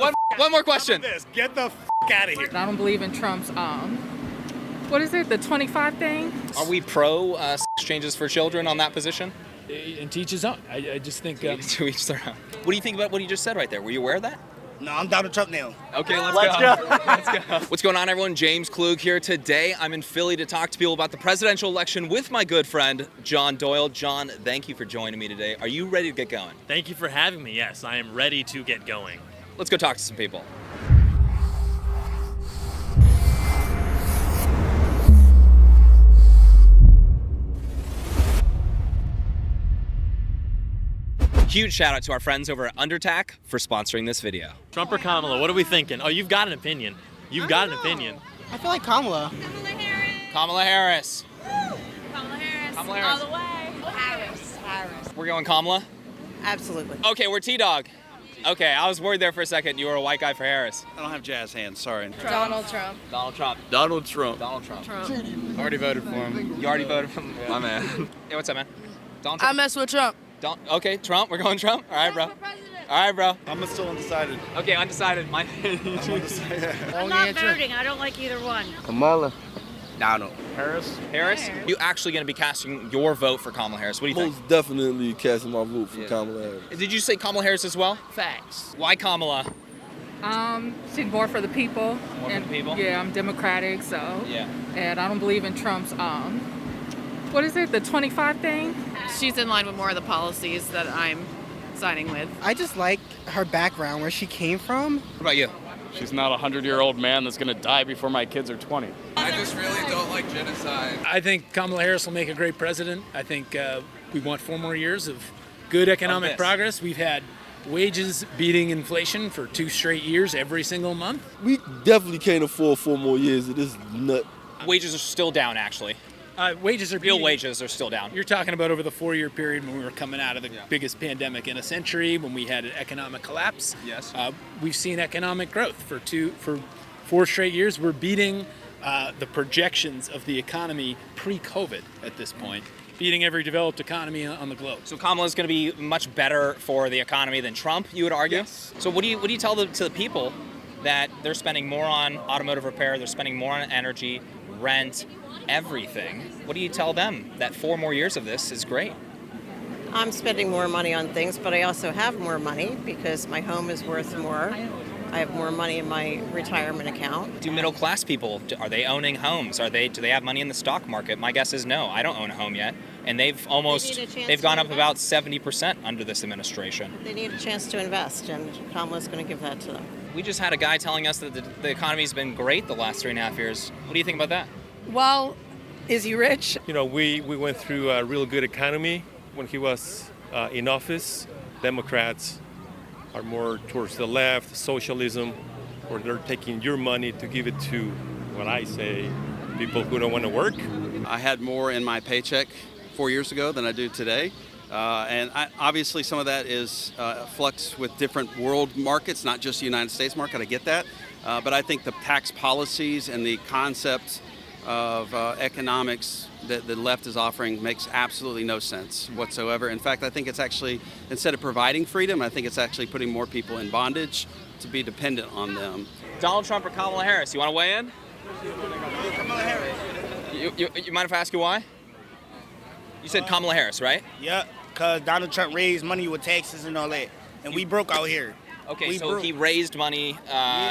One more question. Get the out of here. I don't believe in Trump's, what is it, the 25 thing? Are we pro sex changes for children on that position? And teach his own. I just think... To each their own. What do you think about what he just said right there? Were you aware of that? No, I'm Donald Trump now. Okay, let's go. Let's go. What's going on, everyone? James Klug here. Today, I'm in Philly to talk to people about the presidential election with my good friend, John Doyle. John, thank you for joining me today. Are you ready to get going? Thank you for having me. Yes, I am ready to get going. Let's go talk to some people. Huge shout out to our friends over at Undertac for sponsoring this video. Trump or Kamala, what are we thinking? Oh, you've got an opinion. You've got an opinion. I feel like Kamala. Kamala Harris. Kamala Harris. Kamala Harris. All the way. Harris. We're going Kamala? Absolutely. Okay, we're T-Dog. Okay, I was worried there for a second. You were a white guy for Harris. I don't have jazz hands, sorry. Donald Trump. Donald Trump. Donald Trump. Donald Trump. Already voted for him. You already voted for him? My man. Hey, what's up, man? Donald Trump? I mess with Trump. Okay, Trump. We're going Trump? All right, bro. All right, bro. I'm still undecided. Okay, undecided. I'm not voting. I don't like either one. Kamala. Donald. Harris? You actually going to be casting your vote for Kamala Harris? What do you think? Most definitely casting my vote for Kamala Harris. Did you say Kamala Harris as well? Facts. Why Kamala? She's more for the people. More for the people? Yeah, I'm Democratic, so. Yeah. And I don't believe in Trump's, what is it, the 25 thing? She's in line with more of the policies that I'm signing with. I just like her background, where she came from. What about you? She's not a 100-year-old man that's going to die before my kids are 20. I just really don't like genocide. I think Kamala Harris will make a great president. I think we want 4 more years of good economic progress. We've had wages beating inflation for 2 straight years every single month. We definitely can't afford 4 more years of this nut. Wages are still down, actually. Wages are Real wages are still down. You're talking about over the 4-year period when we were coming out of the biggest pandemic in a century, when we had an economic collapse. Yes. We've seen economic growth for 4 straight years. We're beating the projections of the economy pre-COVID at this point, beating every developed economy on the globe. So Kamala's going to be much better for the economy than Trump, you would argue? Yes. So what do you tell to the people that they're spending more on automotive repair, they're spending more on energy, rent, everything? What do you tell them? That 4 more years of this is great. I'm spending more money on things, but I also have more money because my home is worth more. I have more money in my retirement account. Do middle class people, are they owning homes? Do they have money in the stock market? My guess is no. I don't own a home yet. And they've gone up about 70% under this administration. They need a chance to invest, and Kamala's going to give that to them. We just had a guy telling us that the economy's been great the last 3.5 years. What do you think about that? Well, is he rich? You know, we went through a real good economy when he was in office. Democrats are more towards the left, socialism, or they're taking your money to give it to, what I say, people who don't want to work. I had more in my paycheck 4 years ago than I do today. Obviously some of that is flux with different world markets, not just the United States market, I get that. But I think the tax policies and the concept of economics that the left is offering makes absolutely no sense whatsoever. In fact, I think it's actually, instead of providing freedom, I think it's actually putting more people in bondage to be dependent on them. Donald Trump or Kamala Harris? You want to weigh in? Kamala Harris. You mind if I ask you why? You said Kamala Harris, right? Yeah, because Donald Trump raised money with taxes and all that. And we broke out here. Okay, so he raised money,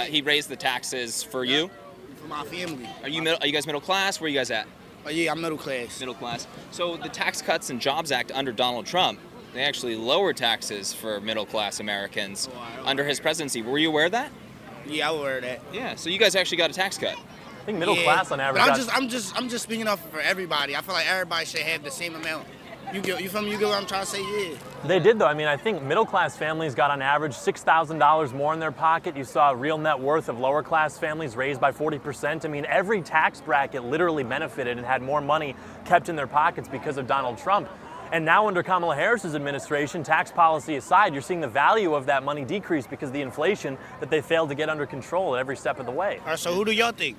he raised the taxes for you? For my family. Are you guys middle class? Where are you guys at? Oh, yeah, I'm middle class. Middle class. So the Tax Cuts and Jobs Act under Donald Trump, they actually lowered taxes for middle class Americans under his presidency. Were you aware of that? Yeah, I was aware of that. Yeah, so you guys actually got a tax cut. I think middle class on average. I'm just speaking up for everybody. I feel like everybody should have the same amount. You feel me? You get what I'm trying to say? Yeah. They did, though. I mean, I think middle-class families got on average $6,000 more in their pocket. You saw real net worth of lower-class families raised by 40%. I mean, every tax bracket literally benefited and had more money kept in their pockets because of Donald Trump. And now under Kamala Harris's administration, tax policy aside, you're seeing the value of that money decrease because of the inflation that they failed to get under control at every step of the way. All right, so who do y'all think?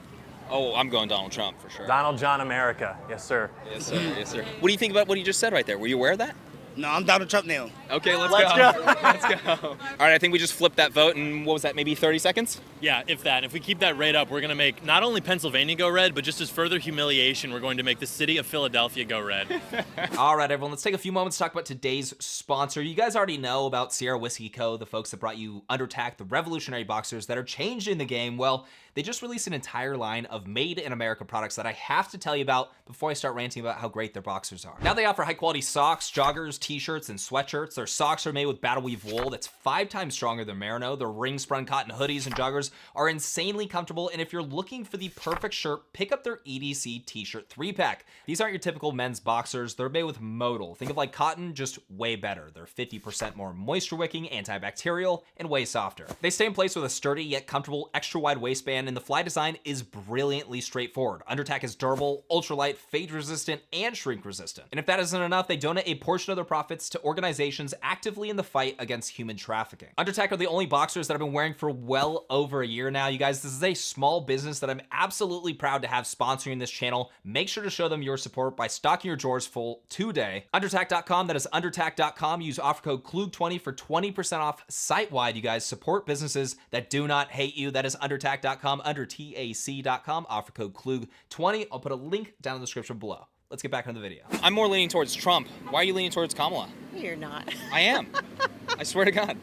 Oh, I'm going Donald Trump for sure. Donald John America. Yes, sir. Yes, sir. Yes, sir. What do you think about what he just said right there? Were you aware of that? No, I'm Donald Trump now. Okay, let's Let's go. go. Let's go. All right, I think we just flipped that vote in, what was that, maybe 30 seconds? Yeah, if that. If we keep that rate up, we're going to make not only Pennsylvania go red, but just as further humiliation, we're going to make the city of Philadelphia go red. All right, everyone, let's take a few moments to talk about today's sponsor. You guys already know about Sierra Whiskey Co., the folks that brought you Undertack, the revolutionary boxers that are changing the game. Well, they just released an entire line of made in America products that I have to tell you about before I start ranting about how great their boxers are. Now they offer high quality socks, joggers, t-shirts, and sweatshirts. Their socks are made with battle weave wool that's 5 times stronger than merino. Their ring sprung cotton hoodies and joggers are insanely comfortable. And if you're looking for the perfect shirt, pick up their EDC t-shirt 3-pack. These aren't your typical men's boxers. They're made with modal. Think of like cotton, just way better. They're 50% more moisture wicking, antibacterial, and way softer. They stay in place with a sturdy yet comfortable extra wide waistband, and the fly design is brilliantly straightforward. Undertack is durable, ultralight, fade resistant, and shrink resistant. And if that isn't enough, they donate a portion of their profits to organizations actively in the fight against human trafficking. Undertack are the only boxers that I've been wearing for well over a year now. You guys, this is a small business that I'm absolutely proud to have sponsoring this channel. Make sure to show them your support by stocking your drawers full today. Undertack.com, that is undertack.com. Use offer code KLUG20 for 20% off site-wide. You guys support businesses that do not hate you. That is undertack.com, undertac.com, offer code KLUG20. I'll put a link down in the description below. Let's get back into the video. I'm more leaning towards Trump. Why are you leaning towards Kamala? You're not. I am. I swear to God.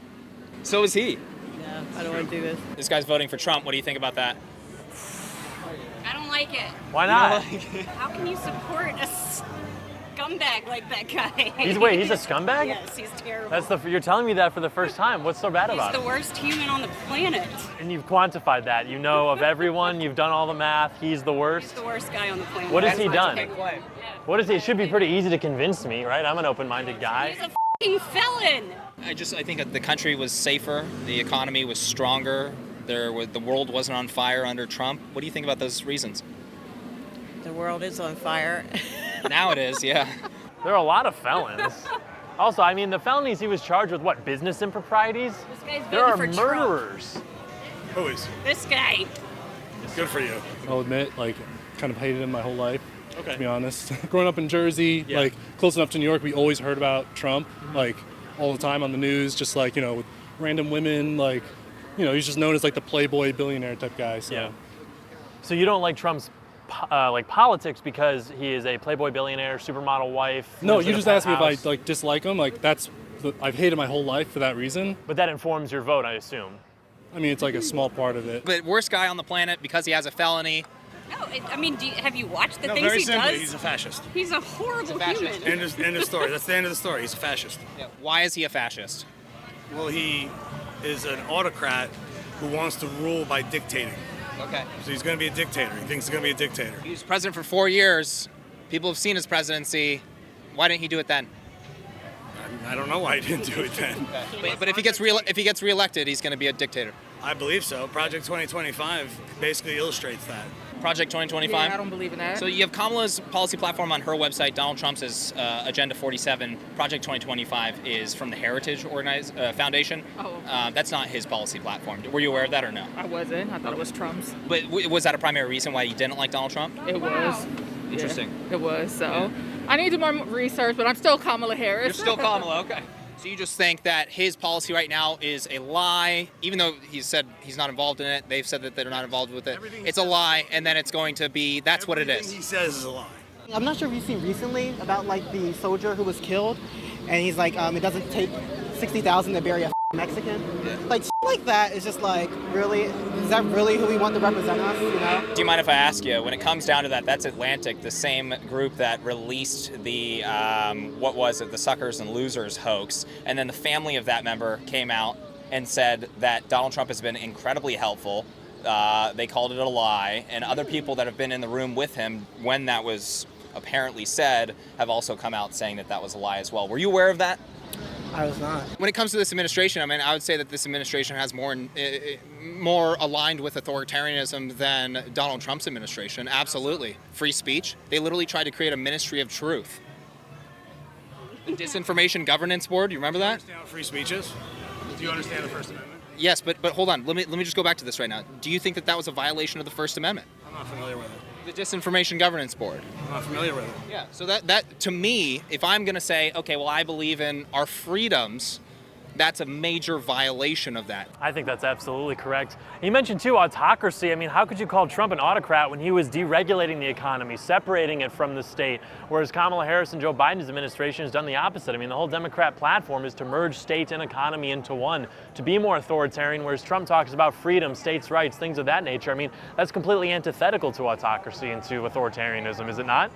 So is he. No, I don't want to do this. This guy's voting for Trump. What do you think about that? I don't like it. Why not? How can you support a scumbag like that guy? He's a scumbag? Yes, he's terrible. You're telling me that for the first time. What's so bad about He's it? the worst human on the planet. And you've quantified that. You know of everyone. You've done all the math. He's the worst. He's the worst guy on the planet. What has he done? Yeah. What is he? It should be pretty easy to convince me, right? I'm an open-minded guy. He's a f***ing felon. I think the country was safer. The economy was stronger. The world wasn't on fire under Trump. What do you think about those reasons? The world is on fire. Now it is, yeah. There are a lot of felons. Also, I mean, the felonies he was charged with, what, business improprieties? This guy's There are voting for Trump. murderers. Who is? This guy. Good for you. I'll admit, kind of hated him my whole life, Okay. to be honest. Growing up in Jersey, close enough to New York, we always heard about Trump, all the time on the news, just with random women, he's just known as the playboy billionaire type guy. So. Yeah. So you don't like Trump's politics because he is a playboy billionaire, supermodel wife? No, you just asked me if I dislike him. I've hated my whole life for that reason. But that informs your vote, I assume. I mean, it's a small part of it. But worst guy on the planet because he has a felony. No, I mean, have you watched the No, things very he simply, does? he's a fascist. He's a horrible human. End of story. That's the end of the story. He's a fascist. Yeah. Why is he a fascist? Well, he is an autocrat who wants to rule by dictating. Okay. So he's going to be a dictator. He thinks he's going to be a dictator. He was president for 4 years. People have seen his presidency. Why didn't he do it then? I don't know why he didn't do it then. But if he gets reelected, he's going to be a dictator. I believe so. Project 2025 basically illustrates that. Project 2025? Yeah, I don't believe in that. So you have Kamala's policy platform on her website. Donald Trump's is Agenda 47. Project 2025 is from the Heritage Foundation. Oh. That's not his policy platform. Were you aware of that or no? I wasn't. I thought it was Trump's. But was that a primary reason why you didn't like Donald Trump? It was. Interesting. Yeah, it was. So I need to do more research, but I'm still Kamala Harris. You're still Kamala, okay. So you just think that his policy right now is a lie, even though he said he's not involved in it, they've said that they're not involved with it. It's a lie, and then it's going to be, that's what it is. Everything he says is a lie. I'm not sure if you've seen recently about the soldier who was killed, and he's like, it doesn't take 60,000 to bury a Mexican. Like that is just really, is that really who we want to represent us, you know? Do you mind if I ask you, when it comes down to that, that's Atlantic, the same group that released the, the Suckers and Losers hoax, and then the family of that member came out and said that Donald Trump has been incredibly helpful. They called it a lie, and other people that have been in the room with him when that was apparently said have also come out saying that that was a lie as well. Were you aware of that? I was not. When it comes to this administration, I mean, I would say that this administration has more aligned with authoritarianism than Donald Trump's administration. Absolutely. Free speech. They literally tried to create a ministry of truth. The Disinformation Governance Board, you remember that? Do you understand what free speech is? Do you understand the First Amendment? Yes, but hold on. Let me just go back to this right now. Do you think that that was a violation of the First Amendment? I'm not familiar with it. The Disinformation Governance Board. I'm not familiar with it. Yeah, so that to me, if I'm going to say, okay, well, I believe in our freedoms, that's a major violation of that. I think that's absolutely correct. You mentioned too autocracy. I mean, how could you call Trump an autocrat when he was deregulating the economy, separating it from the state, whereas Kamala Harris and Joe Biden's administration has done the opposite? I mean, the whole Democrat platform is to merge state and economy into one, to be more authoritarian, whereas Trump talks about freedom, states' rights, things of that nature. I mean, that's completely antithetical to autocracy and to authoritarianism, is it not?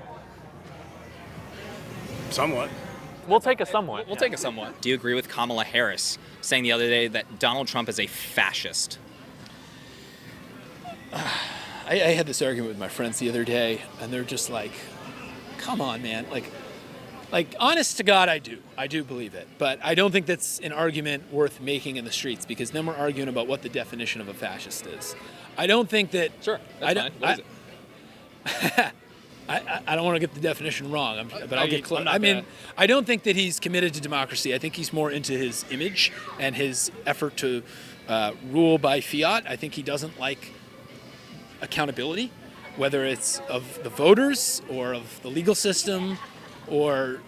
Somewhat. We'll take a somewhat. We'll take a somewhat. Do you agree with Kamala Harris saying the other day that Donald Trump is a fascist? I had this argument with my friends the other day, and they're just like, come on, man. Like, honest to God, I do believe it. But I don't think that's an argument worth making in the streets, because then we're arguing about what the definition of a fascist is. I don't think that... Sure, that's fine. What is it? I don't want to get the definition wrong, but I'll get close. I mean, I don't think that he's committed to democracy. I think he's more into his image and his effort to rule by fiat. I think he doesn't like accountability, whether it's of the voters or of the legal system or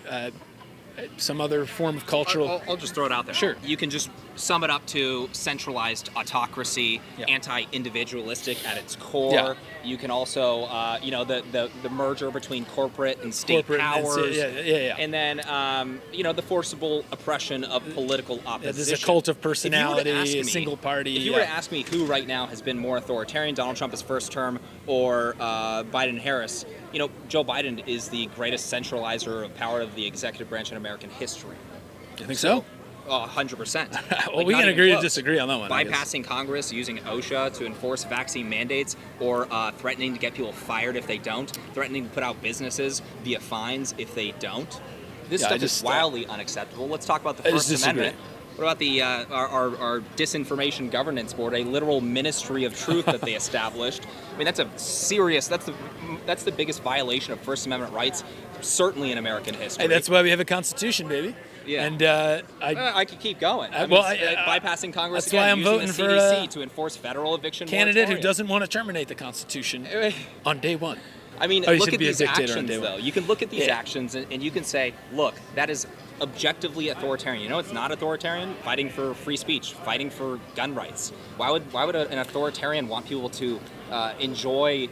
some other form of cultural... I'll just throw it out there. Sure. You can just sum it up to centralized autocracy, Yeah. anti-individualistic at its core. Yeah. You can also, the merger between corporate and state Corporate and powers. yeah. And then, the forcible oppression of political opposition. There's a cult of If you were to personality, ask a me- single party. If you were to ask me who right now has been more authoritarian, Donald Trump his first term or Biden-Harris, Joe Biden is the greatest centralizer of power of the executive branch in American history. You think so? 100%. Well, we can agree to disagree on that one, I guess. Bypassing Congress, using OSHA to enforce vaccine mandates, or threatening to get people fired if they don't, threatening to put out businesses via fines if they don't. This stuff is wildly unacceptable. Let's talk about the First Amendment. What about the our Disinformation Governance Board, a literal ministry of truth that they established? I mean, that's a serious. That's the biggest violation of First Amendment rights, certainly in American history. Hey, that's why we have a constitution, baby. Yeah. And I could keep going. Bypassing Congress that's again, why I'm using voting the for CDC to enforce federal eviction candidate who moratorium. doesn't want to terminate the Constitution on day one. I mean, Oh, you look should at be a these dictator on actions, day one. though. You can look at these Yeah. actions and you can say, look, that is objectively authoritarian. You know, it's not authoritarian. Fighting for free speech, fighting for gun rights. Why would an authoritarian want people to enjoy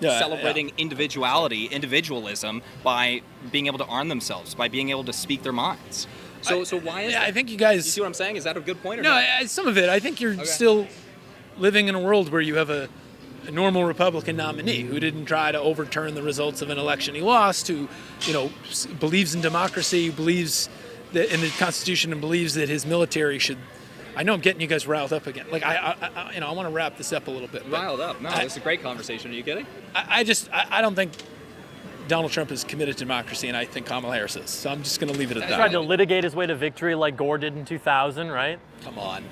celebrating individualism by being able to arm themselves, by being able to speak their minds? So why is that? I think you guys... You see what I'm saying? Is that a good point or No, not? some of it. I think you're still living in a world where you have a normal Republican nominee who didn't try to overturn the results of an election he lost, who, believes in democracy, believes that in the Constitution, and believes that his military should... I know I'm getting you guys riled up again. Like, I want to wrap this up a little bit. Riled up? No, this is a great conversation. Are you kidding? I don't think Donald Trump is committed to democracy, and I think Kamala Harris is. So I'm just going to leave it at He that. tried to litigate his way to victory like Gore did in 2000, right? Come on.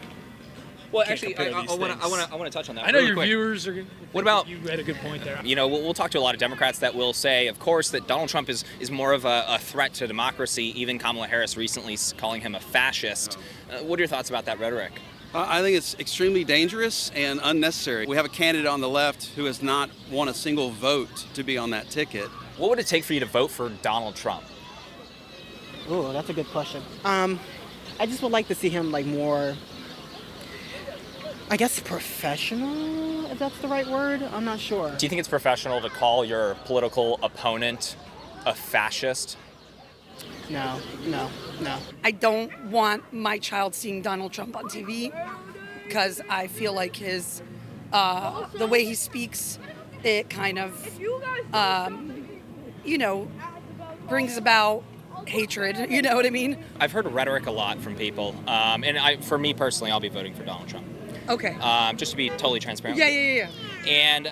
Well, Can't actually, compare I these want things. to touch on that. I know really your quick. viewers are. What about you? Had a good point there. We'll talk to a lot of Democrats that will say, of course, that Donald Trump is more of a threat to democracy. Even Kamala Harris recently calling him a fascist. What are your thoughts about that rhetoric? I think it's extremely dangerous and unnecessary. We have a candidate on the left who has not won a single vote to be on that ticket. What would it take for you to vote for Donald Trump? Oh, that's a good question. I just would like to see him more, I guess, professional, if that's the right word. I'm not sure. Do you think it's professional to call your political opponent a fascist? No. I don't want my child seeing Donald Trump on TV because I feel like his, the way he speaks, it kind of, brings about hatred. You know what I mean? I've heard rhetoric a lot from people, for me personally, I'll be voting for Donald Trump. Okay. Just to be totally transparent. Yeah. And,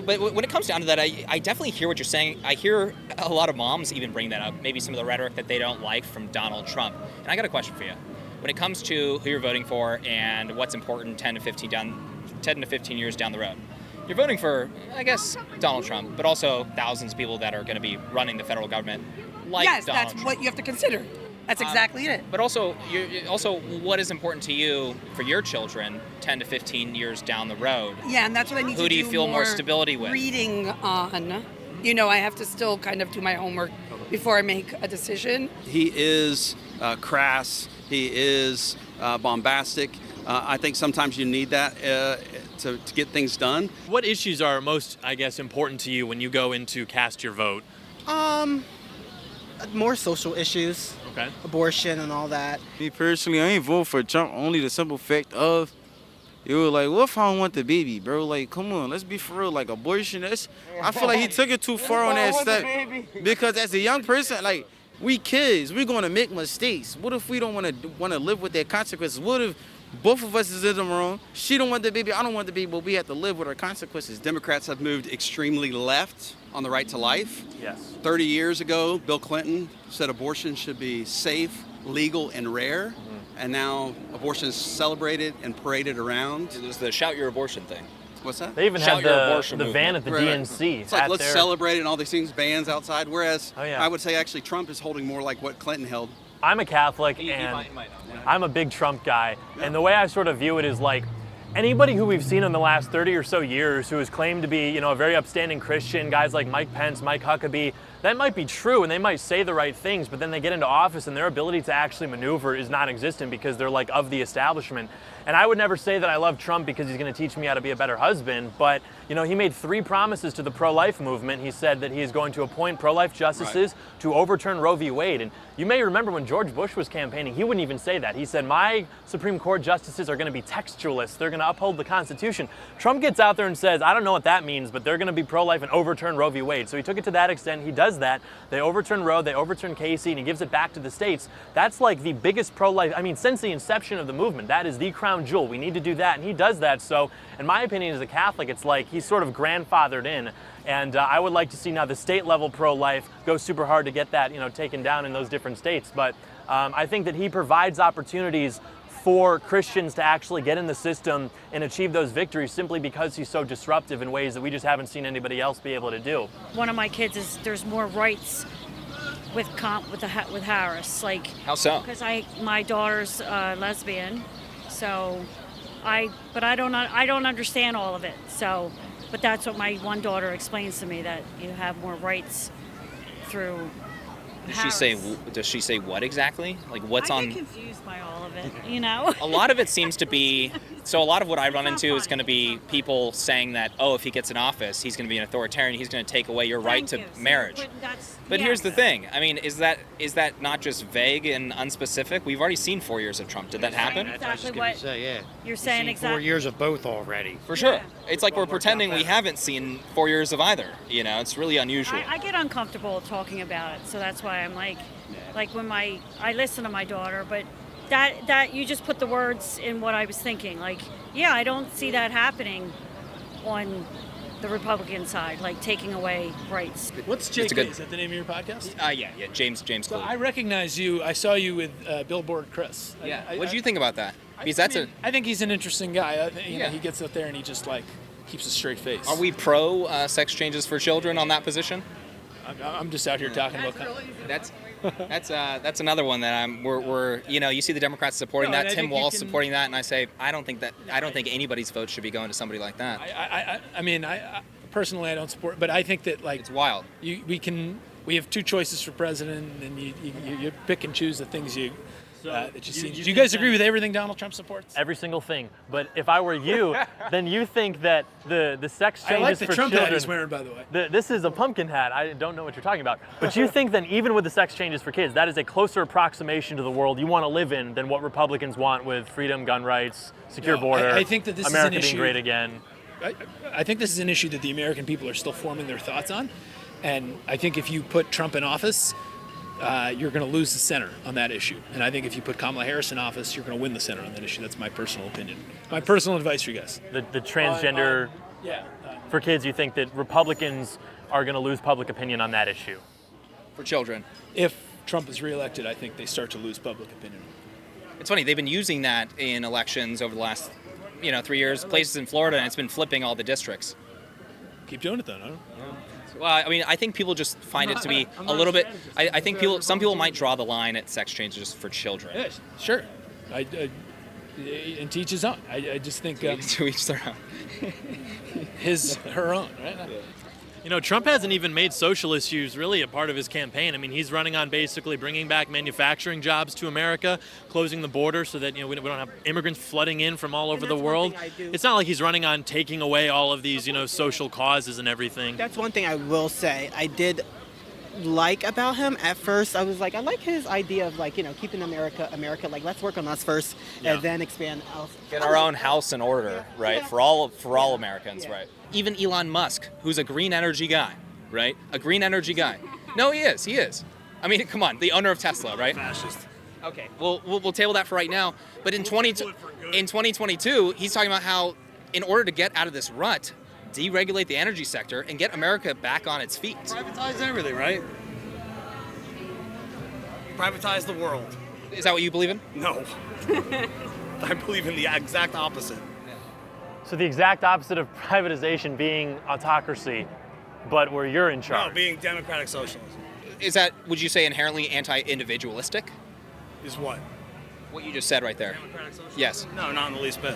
but when it comes down to that, I definitely hear what you're saying. I hear a lot of moms even bring that up, maybe some of the rhetoric that they don't like from Donald Trump. And I got a question for you. When it comes to who you're voting for and what's important 10 to 15 years down the road, you're voting for, I guess, Donald Trump, but also thousands of people that are going to be running the federal government like yes, Donald that's Trump. what you have to consider. That's exactly it. But also, what is important to you for your children 10 to 15 years down the road? Yeah, and that's what I need to do. Who do you feel more stability with? Reading on. You know, I have to still kind of do my homework before I make a decision. He is crass. He is bombastic. I think sometimes you need that to get things done. What issues are most, I guess, important to you when you go in to cast your vote? More social issues. Okay. Abortion and all that. Me personally, I ain't vote for Trump only the simple fact of, like, what if I don't want the baby, bro? Like, come on, let's be for real. Like, abortion, I feel like he took it too far on that step. Because as a young person, like, we kids, we're going to make mistakes. What if we don't want to live with their consequences? What if both of us is in the wrong? She don't want the baby, I don't want the baby, but we have to live with our consequences. Democrats have moved extremely left on the right to life. Yes. 30 years ago, Bill Clinton said abortion should be safe, legal, and rare. Mm-hmm. And now abortion is celebrated and paraded around. There's the shout your abortion thing. What's that? They even had the van at the DNC. It's like, let's celebrate it and all these things, bands outside. Whereas Oh, yeah. I would say actually Trump is holding more like what Clinton held. I'm a Catholic, and I'm a big Trump guy. And the way I sort of view it is like, anybody who we've seen in the last 30 or so years who has claimed to be, a very upstanding Christian, guys like Mike Pence, Mike Huckabee, that might be true and they might say the right things, but then they get into office and their ability to actually maneuver is non-existent because they're like of the establishment. And I would never say that I love Trump because he's going to teach me how to be a better husband, but he made 3 promises to the pro-life movement. He said that he is going to appoint pro-life justices to overturn Roe v. Wade. And you may remember when George Bush was campaigning, he wouldn't even say that. He said, my Supreme Court justices are going to be textualists. They're going to uphold the Constitution. Trump gets out there and says, I don't know what that means, but they're going to be pro-life and overturn Roe v. Wade. So he took it to that extent. He does that. They overturn Roe, they overturn Casey, and he gives it back to the states. That's like the biggest pro-life, since the inception of the movement, that is the crown jewel. We need to do that, and he does that. So in my opinion as a Catholic, it's like he's sort of grandfathered in. And I would like to see now the state level pro-life go super hard to get that taken down in those different states. But I think that he provides opportunities for Christians to actually get in the system and achieve those victories simply because he's so disruptive in ways that we just haven't seen anybody else be able to do. One of my kids there's more rights with Harris. Like, how so? Because my daughter's lesbian, so I don't understand all of it. So, but that's what my one daughter explains to me, that you have more rights through. Does she say what exactly? Like what's on? I get confused by all of it, A lot of it seems to be, so a lot of what I run into is going to be people saying that, if he gets in office, he's going to be an authoritarian, he's going to take away your right to marriage. But here's the thing, is that not just vague and unspecific? We've already seen 4 years of Trump. Did that happen? Exactly what you're saying. Exactly. 4 years of both already. For sure. Yeah. It's like we're pretending we haven't seen 4 years of either. It's really unusual. I get uncomfortable talking about it, so that's why I'm like when I listen to my daughter, but that you just put the words in what I was thinking. Like, yeah, I don't see that happening on the Republican side, like taking away rights. What's JK? Is that the name of your podcast? Yeah, James So Klug. I recognize you. I saw you with Billboard Chris. Yeah. What did you think about that? Because I think he's an interesting guy. He gets up there and he just keeps a straight face. Are we pro sex changes for children on that position? I'm just out here talking about. That's another one that we're you see the Democrats supporting that, Tim Walz supporting that, and I say I don't think anybody's vote should be going to somebody like that. I personally I don't support, but I think that it's wild. We have 2 choices for president, and you pick and choose the things you. That you see. Do you guys agree with everything Donald Trump supports? Every single thing. But if I were you, then you think that the sex changes I like the for Trump children. hat he's wearing, by the way. This is a pumpkin hat. I don't know what you're talking about. But you think then even with the sex changes for kids, that is a closer approximation to the world you want to live in than what Republicans want with freedom, gun rights, secure border, I think that this America is an being great again. I think this is an issue that the American people are still forming their thoughts on. And I think if you put Trump in office, you're going to lose the center on that issue. And I think if you put Kamala Harris in office, you're going to win the center on that issue. That's my personal opinion. My personal advice for you guys. The transgender for kids, you think that Republicans are going to lose public opinion on that issue? For children. If Trump is reelected, I think they start to lose public opinion. It's funny, they've been using that in elections over the last 3 years, places in Florida, and it's been flipping all the districts. Keep doing it, though, no? Yeah. Well, I mean, I think people just find it to be a little bit. I think some people might draw the line at sex change just for children. Yeah, sure. And teach his own. I just think to each their own. Her own, right? Yeah. You know, Trump hasn't even made social issues really a part of his campaign. I mean, he's running on basically bringing back manufacturing jobs to America, closing the border so that, you know, we don't have immigrants flooding in from all over the world. It's not like he's running on taking away all of these, you know, social causes and everything. That's one thing I will say. I did like about him at first. I was like, I like his idea of, like, you know, keeping America, like, let's work on us first and then expand else. Get our own house in order, right? For all Americans, right? Even Elon Musk, who's a green energy guy, right? A green energy guy. No, he is. I mean, come on, the owner of Tesla, right? Fascist. Okay, we'll table that for right now. But in 2022, he's talking about how, in order to get out of this rut, deregulate the energy sector and get America back on its feet. Privatize everything, right? Privatize the world. Is that what you believe in? No. I believe in the exact opposite. So the exact opposite of privatization being autocracy, but where you're in charge. No, being democratic socialism. Is that, would you say, inherently anti-individualistic? Is what? What you just said right there. Democratic socialism? Yes. No, not in the least bit.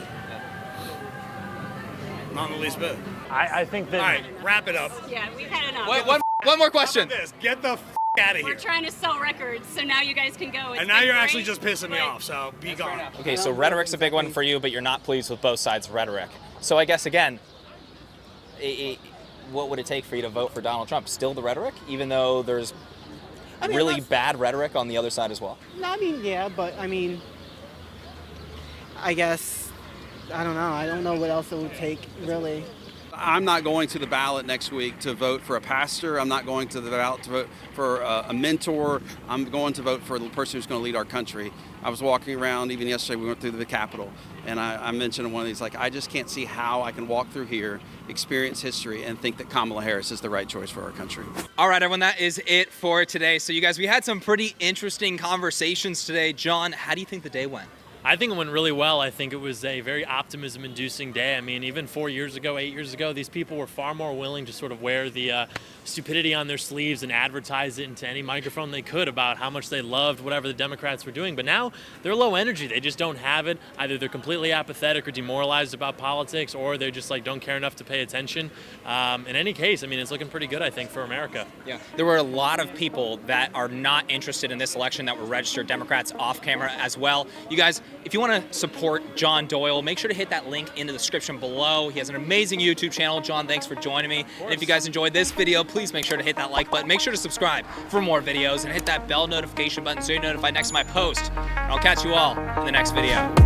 Not in the least bit. I think that... All right, wrap it up. Yeah, we've had enough. Wait, one more question. Get the out of here. We're trying to sell records, so now you guys can go. It's And now been you're actually great, just pissing me but- off, so be gone. Okay, so rhetoric's a big one for you, but you're not pleased with both sides' rhetoric. So I guess, again, what would it take for you to vote for Donald Trump? Still the rhetoric, even though there's really bad rhetoric on the other side as well? No, I mean, yeah, but I mean, I guess, I don't know. I don't know what else it would take, really. I'm not going to the ballot next week to vote for a pastor. I'm not going to the ballot to vote for a mentor. I'm going to vote for the person who's going to lead our country. I was walking around, even yesterday, we went through the Capitol, and I mentioned in one of these, like, I just can't see how I can walk through here, experience history, and think that Kamala Harris is the right choice for our country. All right, everyone, that is it for today. So you guys, we had some pretty interesting conversations today. John, how do you think the day went? I think it went really well. I think it was a very optimism-inducing day. I mean, even 4 years ago, 8 years ago, these people were far more willing to sort of wear the stupidity on their sleeves and advertise it into any microphone they could about how much they loved whatever the Democrats were doing. But now they're low energy. They just don't have it. Either they're completely apathetic or demoralized about politics, or they just like don't care enough to pay attention. In any case, I mean, it's looking pretty good, I think, for America. Yeah, there were a lot of people that are not interested in this election that were registered Democrats off camera as well. You guys, if you want to support John Doyle, make sure to hit that link in the description below. He has an amazing YouTube channel. John, thanks for joining me. And if you guys enjoyed this video, please make sure to hit that like button. Make sure to subscribe for more videos and hit that bell notification button so you're notified next time I post. And I'll catch you all in the next video.